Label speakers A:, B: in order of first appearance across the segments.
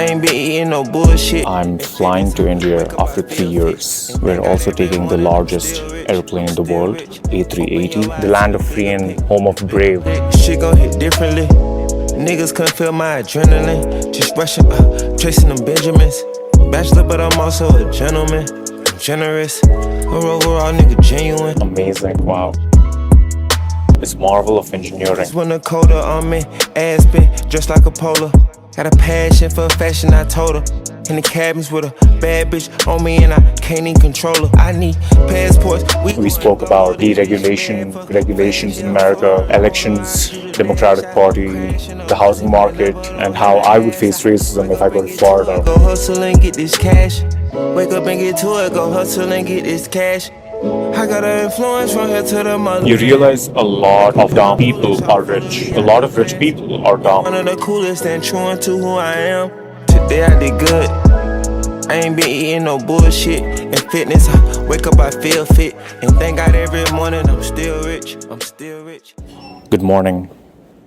A: ain't been eating no bullshit.
B: I'm flying to India after 3 years. We're also taking the largest airplane in the world, A380, the land of free and home of brave.
A: Shit gon' hit differently. Niggas couldn't feel my adrenaline. Just rushing up, tracing them Benjamins. Bachelor, but I'm also a gentleman. I'm generous, or overall nigga genuine.
B: Amazing, wow. It's marvel of engineering.
A: When the coda on me, ass bit, dressed like a polo. Got a passion for fashion, I told her. In the cabins with a bad bitch on me and I can't even control her. I need passports.
B: We spoke about deregulation, regulations in America, elections, Democratic Party, the housing market, and how I would face racism if I go to Florida.
A: Go hustle and get this cash. Wake up and get to it, go hustle and get this cash. I got an influence from here to the mother.
B: You realize a lot of dumb people are rich. A lot of rich people are dumb.
A: One of the coolest and true to who I am. Today I did good. I ain't been eating no bullshit. In fitness, I wake up, I feel fit. And thank God every morning I'm still rich. I'm still rich.
B: Good morning.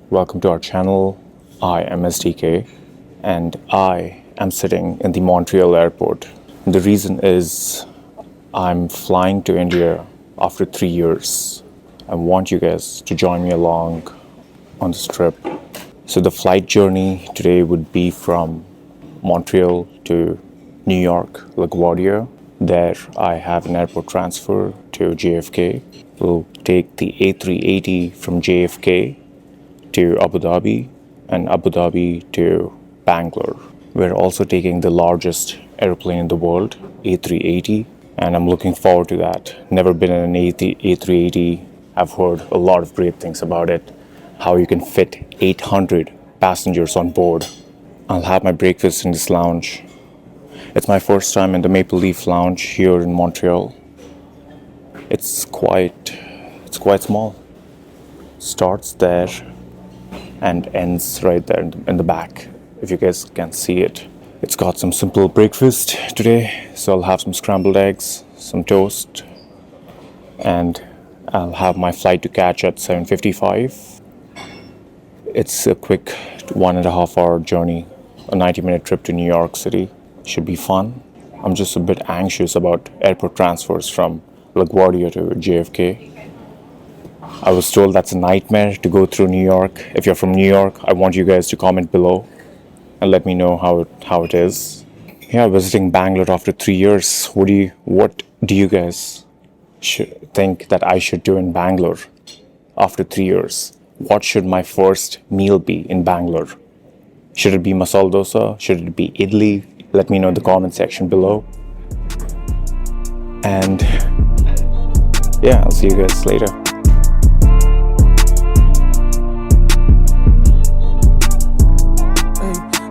B: Welcome to our channel. I am SDK and I am sitting in the Montreal airport. The reason is I'm flying to India after 3 years. I want you guys to join me along on this trip. So the flight journey today would be from Montreal to New York, LaGuardia. There I have an airport transfer to JFK. We'll take the A380 from JFK to Abu Dhabi and Abu Dhabi to Bangalore. We're also taking the largest airplane in the world, A380. And I'm looking forward to that. Never been in an A380. I've heard a lot of great things about it. How you can fit 800 passengers on board. I'll have my breakfast in this lounge. It's my first time in the Maple Leaf Lounge here in Montreal. It's quite small. Starts there and ends right there in the back, if you guys can see it. It's got some simple breakfast today, so I'll have some scrambled eggs, some toast, and I'll have my flight to catch at 7:55. It's a quick 1.5 hour journey, a 90-minute trip to New York City. Should be fun. I'm just a bit anxious about airport transfers from LaGuardia to JFK. I was told that's a nightmare to go through New York. If you're from New York, I want you guys to comment below and let me know how it is. Yeah, visiting Bangalore after 3 years. What do you guys think that I should do in Bangalore after 3 years? What should my first meal be in Bangalore? Should it be masala dosa? Should it be idli? Let me know in the comment section below. And yeah, I'll see you guys later.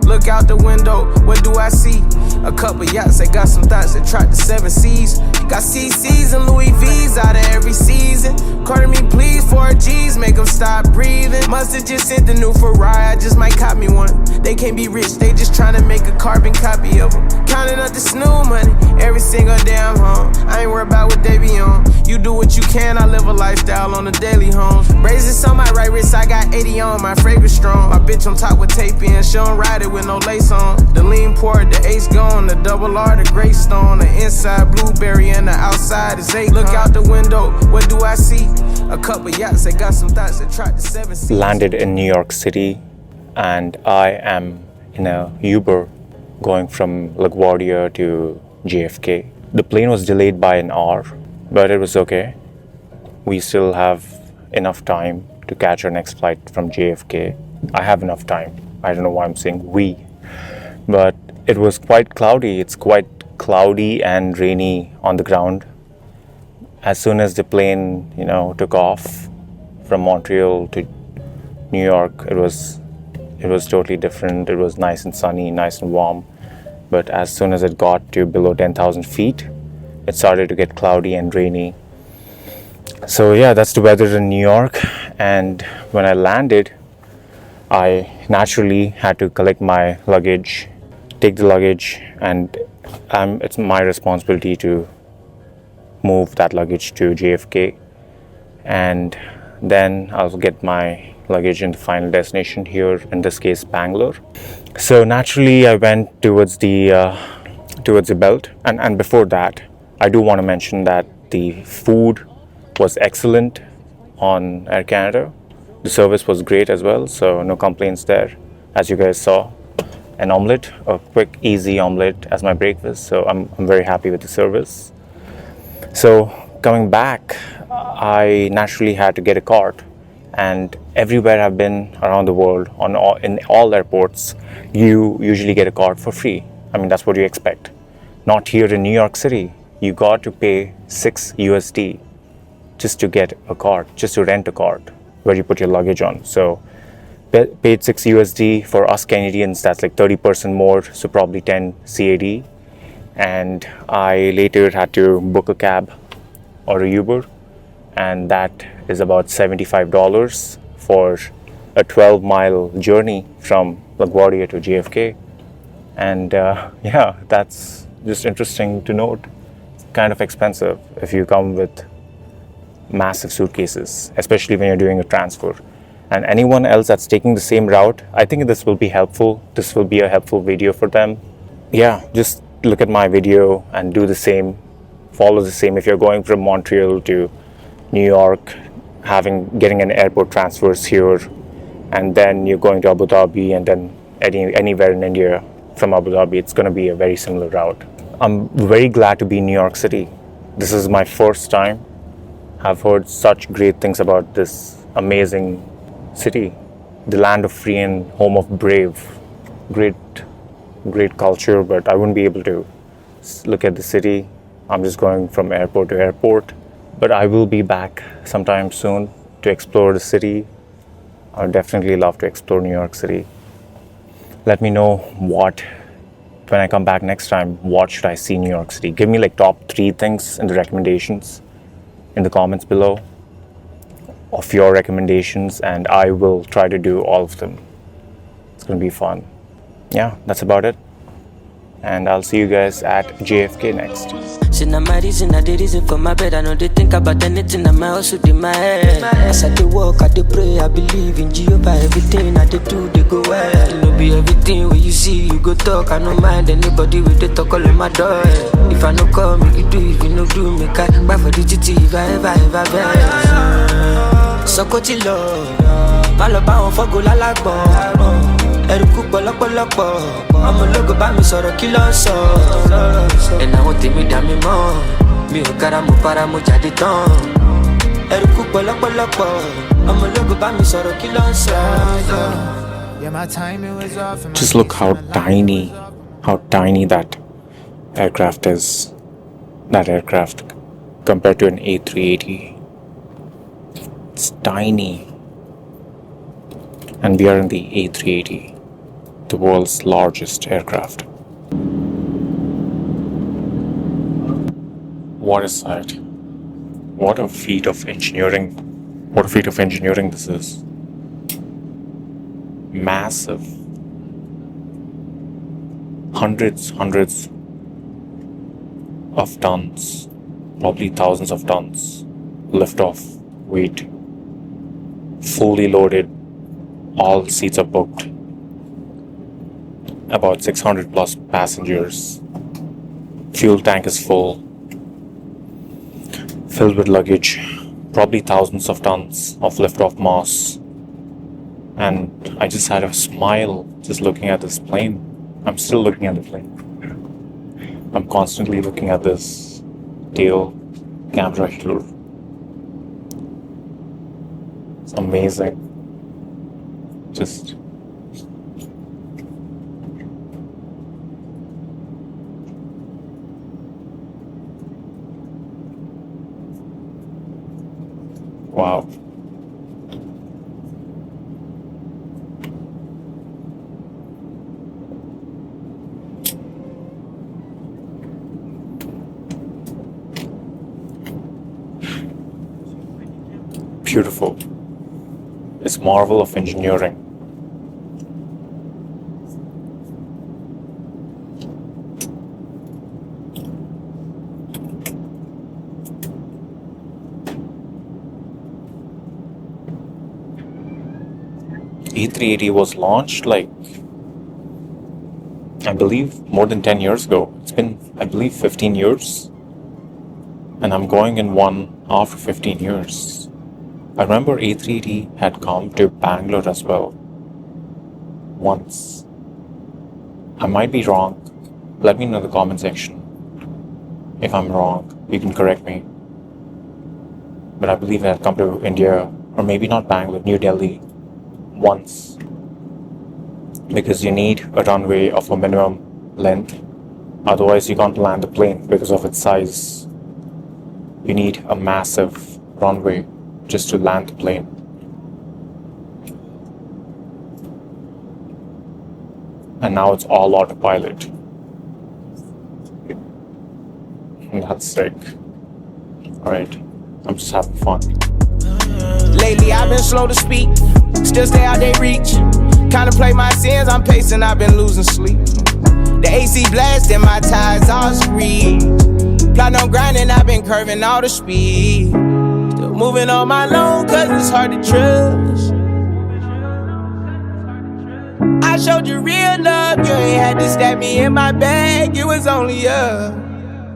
A: Look out the window, what do I see? A couple yachts, they got some thoughts that track the 7 seas. Got CCs and Louis V's out of every season. Carter me please, 4 G's, make them stop breathing. Must've just sent the new Ferrari, I just might cop me one. They can't be rich, they just tryna make a carbon copy of them. Counting up the snoo money, every single day I'm home. I ain't worried about what they be on. You do what you can, I live a lifestyle on a daily home. Braces on my right wrist, I got 80 on, my fragrance strong. My bitch on top with tape in, she don't ride it with no lace on. The lean port, the ace gone, the double R, the gray stone. The inside blueberry and the outside is eight. Look out the window, what do I see? A couple yachts, they got some thoughts that track the 7 seas.
B: Landed in New York City and I am in a Uber going from LaGuardia to JFK. The plane was delayed by an hour, but it was okay. We still have enough time to catch our next flight from JFK. I have enough time. I don't know why I'm saying we, but it was quite cloudy. It's quite cloudy and rainy on the ground. As soon as the plane, took off from Montreal to New York, it was totally different. It was nice and sunny, nice and warm. But as soon as it got to below 10,000 feet, it started to get cloudy and rainy. So yeah, that's the weather in New York. And when I landed, I naturally had to collect my luggage, take the luggage, and it's my responsibility to move that luggage to JFK. And then I'll get my luggage in the final destination here, in this case Bangalore. So naturally I went towards the belt, and before that I do want to mention that the food was excellent on Air Canada. The service was great as well, so no complaints there. As you guys saw, an omelette, a quick easy omelette as my breakfast, so I'm very happy with the service. So coming back, I naturally had to get a card, and everywhere I've been around the world, in all airports, you usually get a card for free. I mean, that's what you expect. Not here in New York City. You got to pay 6 USD just to get a card, just to rent a card where you put your luggage on. So paid 6 USD. For us Canadians, that's like 30% more, so probably 10 CAD. And I later had to book a cab or a Uber, and that is about $75 for a 12-mile journey from LaGuardia to JFK. And yeah, that's just interesting to note. It's kind of expensive if you come with massive suitcases, especially when you're doing a transfer. And anyone else that's taking the same route, I think this will be helpful. This will be a helpful video for them. Yeah, just look at my video and do the same, follow the same. If you're going from Montreal to New York, getting an airport transfers here, and then you're going to Abu Dhabi, and then anywhere in India from Abu Dhabi, it's going to be a very similar route. I'm very glad to be in New York City. This is my first time. I've heard such great things about this amazing city, the land of free and home of brave. Great culture, but I wouldn't be able to look at the city. I'm just going from airport to airport, but I will be back sometime soon to explore the city. I would definitely love to explore New York City. Let me know when I come back next time, what should I see in New York City? Give me like top 3 things in the recommendations in the comments below of your recommendations, and I will try to do all of them. It's going to be fun. Yeah, that's about it. And I'll see you guys at JFK next.
C: My reason, I the reason for my bed. I know they think about anything, I'm also in my head. As I walk, I pray, I believe in Jehovah. Everything I do, they go well. You know, be everything when you see, you go talk. I don't mind anybody with the talk all in my door. If I no come, make you do. If you no do, make I buy for the GT. If I ever beg. So go to love. My love, I won't forgo la lagbo. Ẹ̀rùkú pọ̀lọ́pọ̀lọpọ̀ ọmọ ológo bá mi sọ̀rọ̀ kí ló ń sọ. Ẹ̀nà àwọn tèmi dà mí mọ́, mi ò kára mo para mo jáde tán. Ẹ̀rùkú pọ̀lọ́pọ̀lọpọ̀ ọmọ ológo bá mi sọ̀rọ̀ kí ló ń sọ.
B: Just look how tiny that aircraft is. That aircraft compared to an A380. It's tiny. And we are in the A380, the world's largest aircraft. What a sight. What a feat of engineering. What a feat of engineering this is. Massive. Hundreds of tons, probably thousands of tons, lift-off weight, fully loaded. All seats are booked. About 600 plus passengers. Fuel tank is full. Filled with luggage. Probably thousands of tons of lift-off mass. And I just had a smile just looking at this plane. I'm still looking at the plane. I'm constantly looking at this tail camera here. It's amazing. Just wow. Beautiful. It's marvel of engineering. A380 was launched like, I believe, more than 10 years ago. It's been, I believe, 15 years. And I'm going in one after 15 years. I remember A380 had come to Bangalore as well. Once. I might be wrong. Let me know in the comment section. If I'm wrong, you can correct me. But I believe it had come to India, or maybe not Bangalore, New Delhi, once. Because you need a runway of a minimum length. Otherwise, you can't land the plane because of its size. You need a massive runway just to land the plane. And now it's all autopilot. And that's sick. Alright, I'm just having fun.
A: Lately I've been slow to speak, still stay out they reach. Contemplate my sins, I'm pacing, I've been losing sleep. The AC blasting, my tires all screech. Plotting on grinding, I've been curving all the speed. Still moving on my loan, cause it's hard to trust. I showed you real love, you ain't had to stab me in my bag, it was only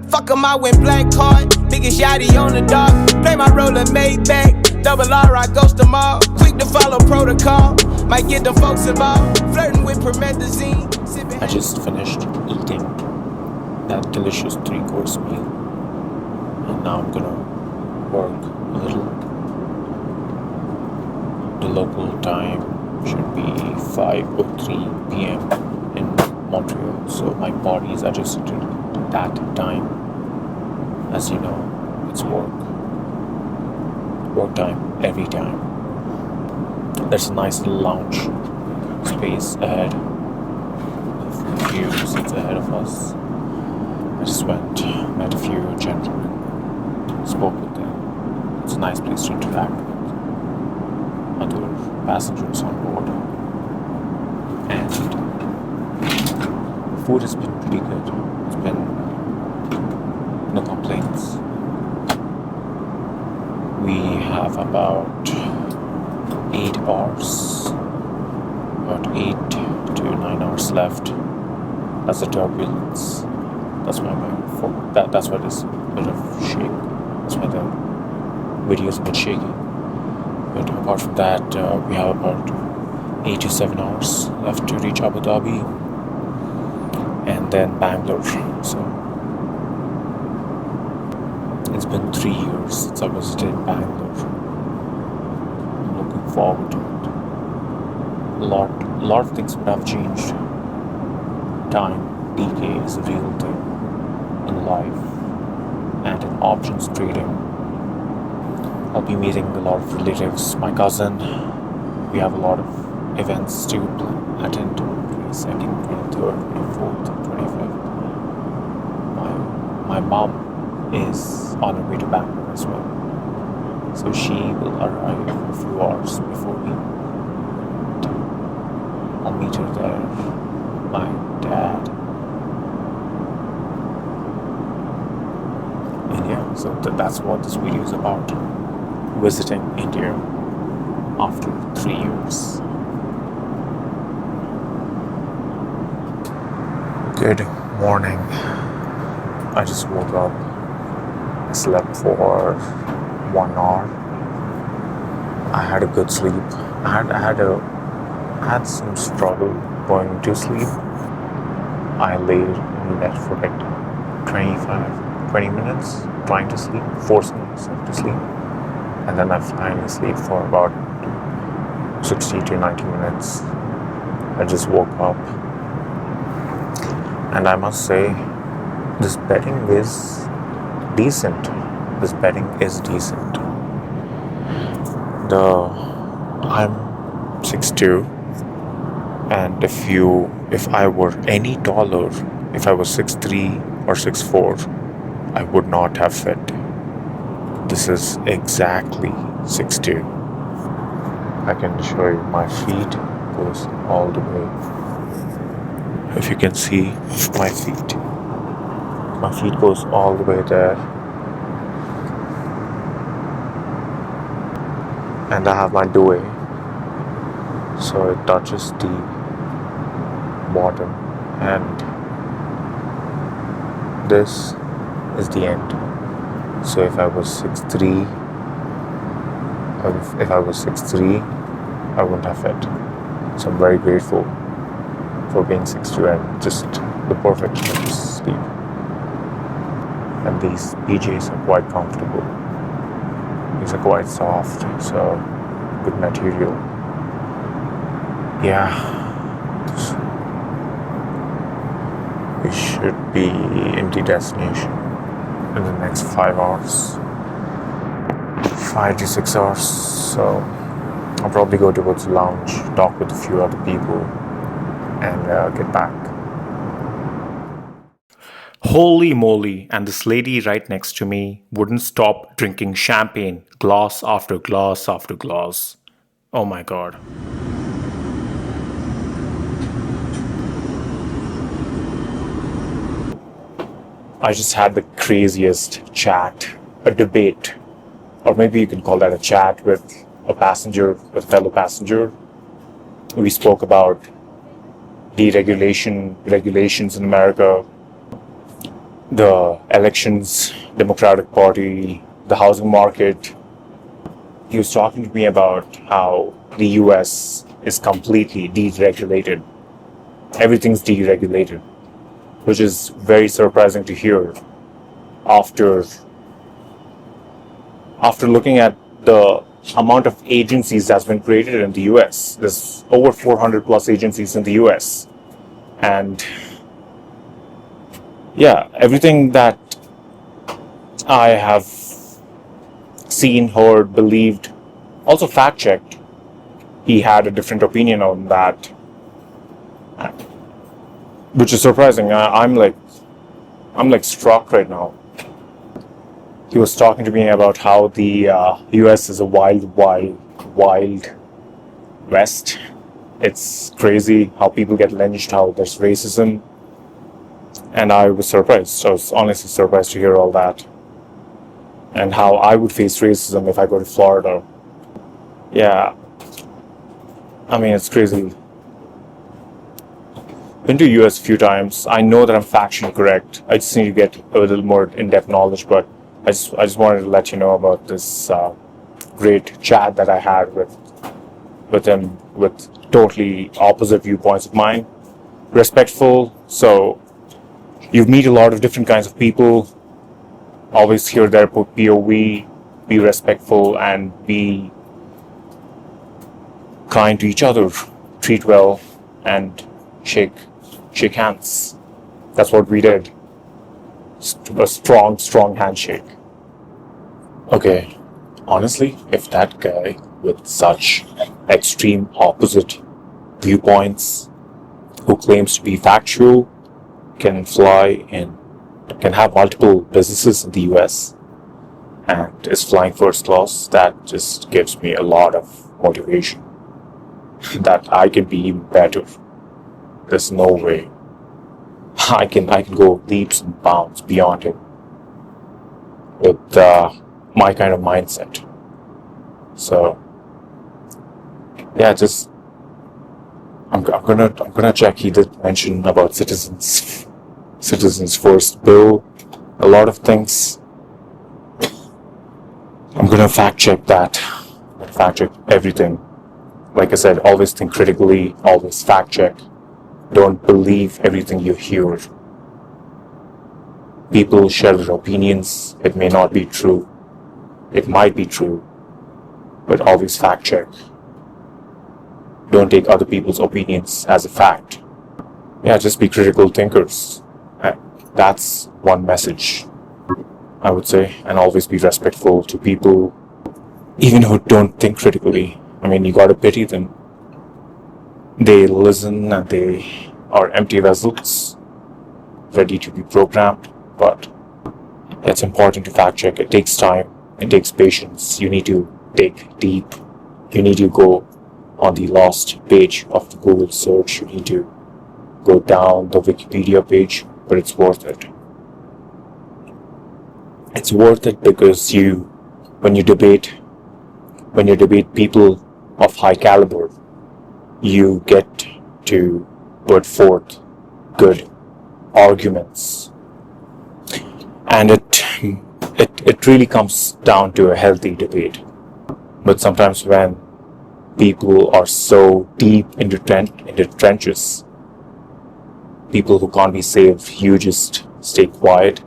A: fuck 'em, I went black card, biggest yachty on the dock. Play my role of Maybach, double R, I ghost them all. Quick to follow protocol, might get the folks involved. Flirting with promethazine.
B: I just finished eating that delicious 3-course meal. And now I'm gonna work a little. The local time should be 5:03 p.m. in Montreal, so my body is adjusted to that time. As you know, it's work time every time. There's a nice little lounge space ahead, a few seats ahead of us. I just went, met a few gentlemen, spoke with them. It's a nice place to interact with other passengers on board. And the food has been pretty good. It's been no complaints. We have about 8 hours, about 8 to 9 hours left. That's the turbulence. That's why that's why there's a bit of shake. That's why the video is a bit shaky. But apart from that, we have about 8 to 7 hours left to reach Abu Dhabi and then Bangalore. So it's been 3 years since I visited Bangalore. I'm looking forward to it. A lot of things would have changed. Time, decay is a real thing in life and in options trading. I'll be meeting a lot of relatives. My cousin, we have a lot of events to attend to. 22nd, 23rd, 24th, 25th. My mom is on her way to Bangalore as well. So she will arrive a few hours before me. I'll meet her there. My dad. And yeah, so that's what this video is about. Visiting India after 3 years. Good morning. I just woke up. I slept for 1 hour. I had a good sleep. I had some struggle going to sleep. I laid in bed for like 20 minutes trying to sleep, forcing myself to sleep. And then I finally sleep for about 60 to 90 minutes. I just woke up. And I must say, this bedding is decent. This bedding is decent. I'm 6'2", and if I were any taller, if I was 6'3" or 6'4", I would not have fit. This is exactly 6'2". I can show you my feet goes all the way. If you can see my feet goes all the way there. And I have my duvet. So it touches the bottom, and this is the end. So if I was 6'3", I wouldn't have fit. So I'm very grateful for being 6'2" and just the perfect sleep. And these PJs are quite comfortable. These are quite soft, so good material. Yeah, we should be in the destination in the next 5 hours, 5 to 6 hours. So I'll probably go towards the lounge, talk with a few other people, and get back. Holy moly, and this lady right next to me wouldn't stop drinking champagne, glass after glass after glass. Oh my god. I just had the craziest chat, a debate, or maybe you can call that a chat with a fellow passenger. We spoke about regulations in America, the elections, Democratic Party, the housing market. He was talking to me about how the US is completely deregulated. Everything's deregulated, which is very surprising to hear after looking at the amount of agencies that's been created in the US. There's over 400 plus agencies in the US. And yeah, everything that I have seen, heard, believed, also fact-checked, he had a different opinion on that, which is surprising. I'm like struck right now. He was talking to me about how the US is a wild west. It's crazy how people get lynched, how there's racism. And I was surprised. I was honestly surprised to hear all that. And how I would face racism if I go to Florida. Yeah. I mean, it's crazy. Been to US a few times. I know that I'm factually correct. I just need to get a little more in-depth knowledge, but I just wanted to let you know about this great chat that I had with him, with totally opposite viewpoints of mine. Respectful, so you meet a lot of different kinds of people. Always hear their POV, be respectful and be kind to each other, treat well, and shake hands. That's what we did. A strong handshake. Okay, honestly, if that guy with such extreme opposite viewpoints, who claims to be factual, can fly and can have multiple businesses in the US and is flying first class, that just gives me a lot of motivation that I can be even better. There's no way I can go leaps and bounds beyond him with my kind of mindset. So yeah, just I'm gonna check. He did mention about citizens first bill, a lot of things. I'm gonna fact check everything. Like I said, always think critically, always fact check. Don't believe everything you hear. People share their opinions. It may not be true. It might be true. But always fact check. Don't take other people's opinions as a fact. Yeah, just be critical thinkers. That's one message, I would say. And always be respectful to people, even who don't think critically. I mean, you gotta pity them. They listen and they are empty vessels, ready to be programmed. But it's important to fact check. It takes time. It takes patience. You need to dig deep. You need to go on the lost page of the Google search. You need to go down the Wikipedia page, but it's worth it. It's worth it because when you debate people of high caliber, you get to put forth good arguments, and it really comes down to a healthy debate. But sometimes when people are so deep into trenches, people who can't be saved, you just stay quiet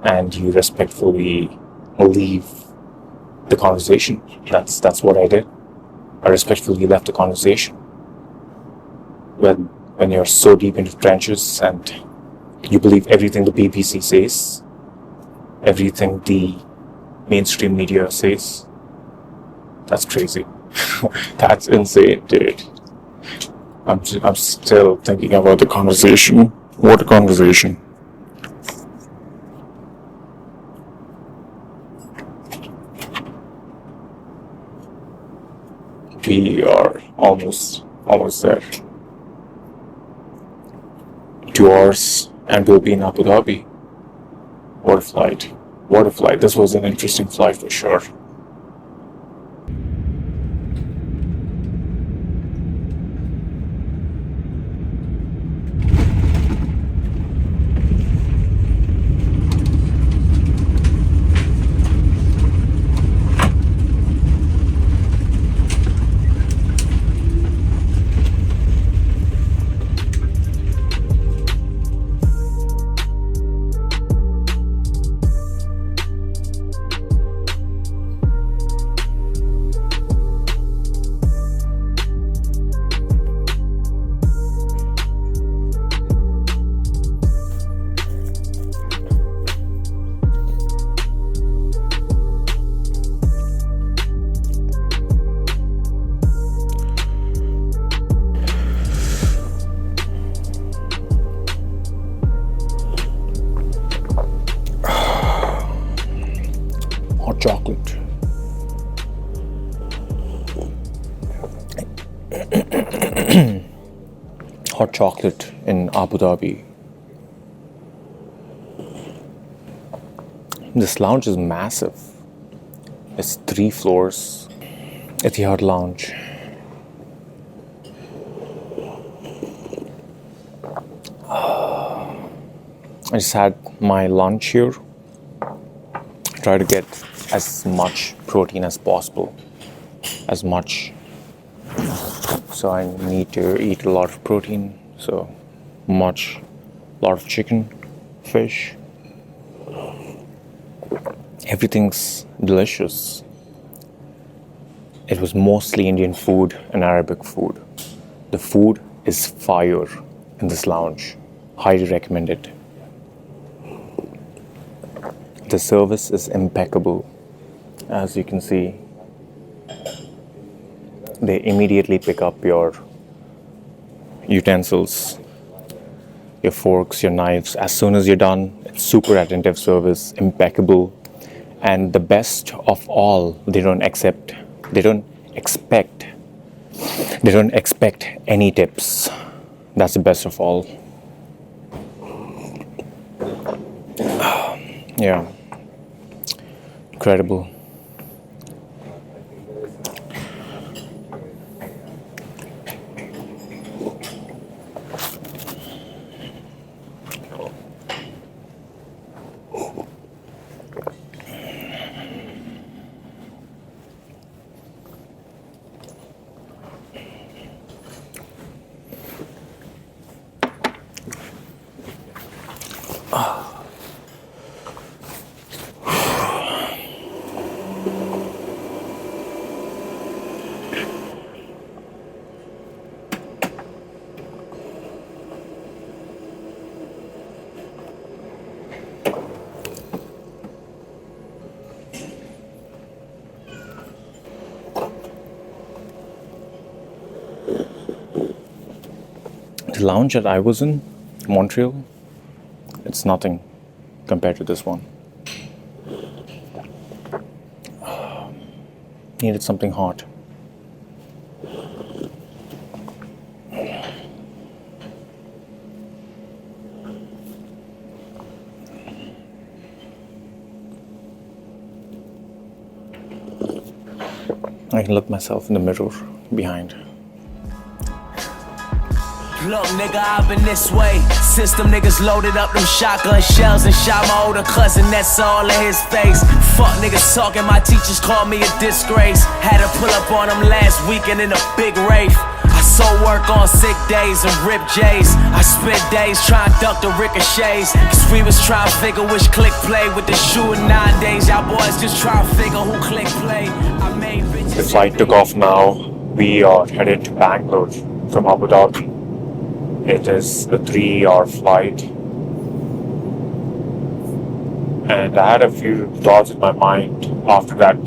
B: and you respectfully leave the conversation. That's what I did. I respectfully left the conversation. When you're so deep into trenches and you believe everything the BBC says, everything the mainstream media says, that's crazy. That's insane, dude. I'm still thinking about the conversation. What a conversation. We are almost there. 2 hours and we'll be in Abu Dhabi. What a flight. What a flight. This was an interesting flight for sure. Chocolate. Hot chocolate in Abu Dhabi. This lounge is massive. It's 3 floors. Etihad lounge. I just had my lunch here. Try to get as much protein as possible. So I need to eat a lot of protein. So a lot of chicken, fish. Everything's delicious. It was mostly Indian food and Arabic food. The food is fire in this lounge. Highly recommend it. The service is impeccable. As you can see, they immediately pick up your utensils, your forks, your knives. As soon as you're done, it's super attentive service, impeccable. And the best of all, they don't expect any tips. That's the best of all. Yeah. Incredible. The lounge that I was in, Montreal, it's nothing compared to this one. Needed something hot. I can look myself in the mirror behind.
A: Look, nigga, I've been this way since them niggas loaded up them shotgun shells and shot my older cousin, that's all in his face. Fuck niggas talking, my teachers called me a disgrace. Had to pull up on them last weekend in a big rave. I sold work on sick days and ripped J's. I spent days trying to duck the ricochets, cause we was trying to figure which click play with the shooting nowadays. Y'all boys just trying to figure who click play. I made bitches.
B: The flight took off now. We are headed to Bangalore from Abu Dhabi. It is a 3-hour flight. And I had a few thoughts in my mind after that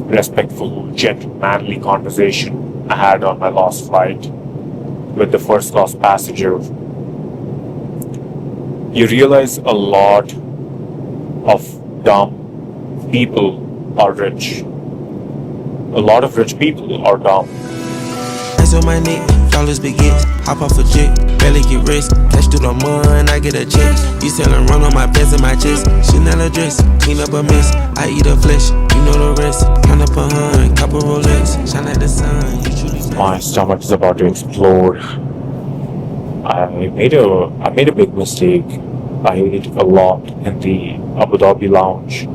B: respectful, gentle, manly conversation I had on my last flight with the first class passenger. You realize a lot of dumb people are rich. A lot of rich people are dumb.
D: Ice on my neck, dollars big hits. Hop off a jet, barely get rich. Cash through the mud, I get a check. You sellin' run on my pants and my chest. Chanel a dress, clean up a mess. I eat a flesh, you know the rest. Count up a hun, couple Rolex. Shine like the sun.
B: My stomach is about to explode. I made a big mistake. I ate a lot in the Abu Dhabi lounge,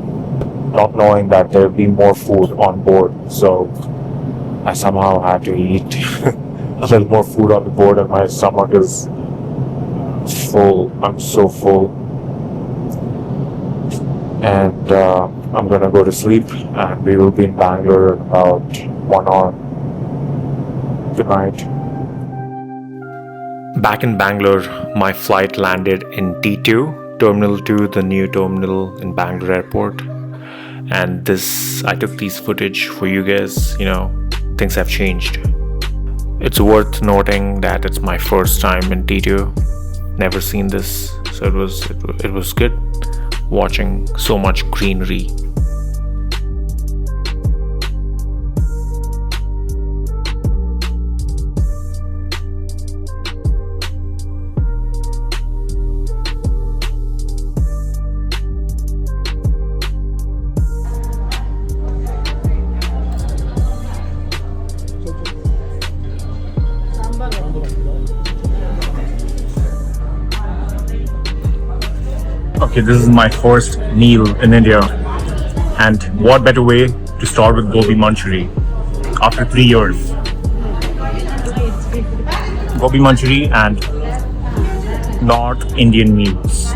B: not knowing that there'd be more food on board. So I somehow had to eat a little more food on the board, and my stomach is full. I'm so full. And I'm gonna go to sleep, and we will be in Bangalore in about 1 hour. Good night. Back in Bangalore, my flight landed in T2, Terminal 2, the new terminal in Bangalore Airport. And I took these footage for you guys. Things have changed. It's worth noting that it's my first time in T2. Never seen this, so it was good watching so much greenery. Okay, this is my first meal in India, and what better way to start with gobi manchuri after 3 years. Gobi manchuri and North Indian meals.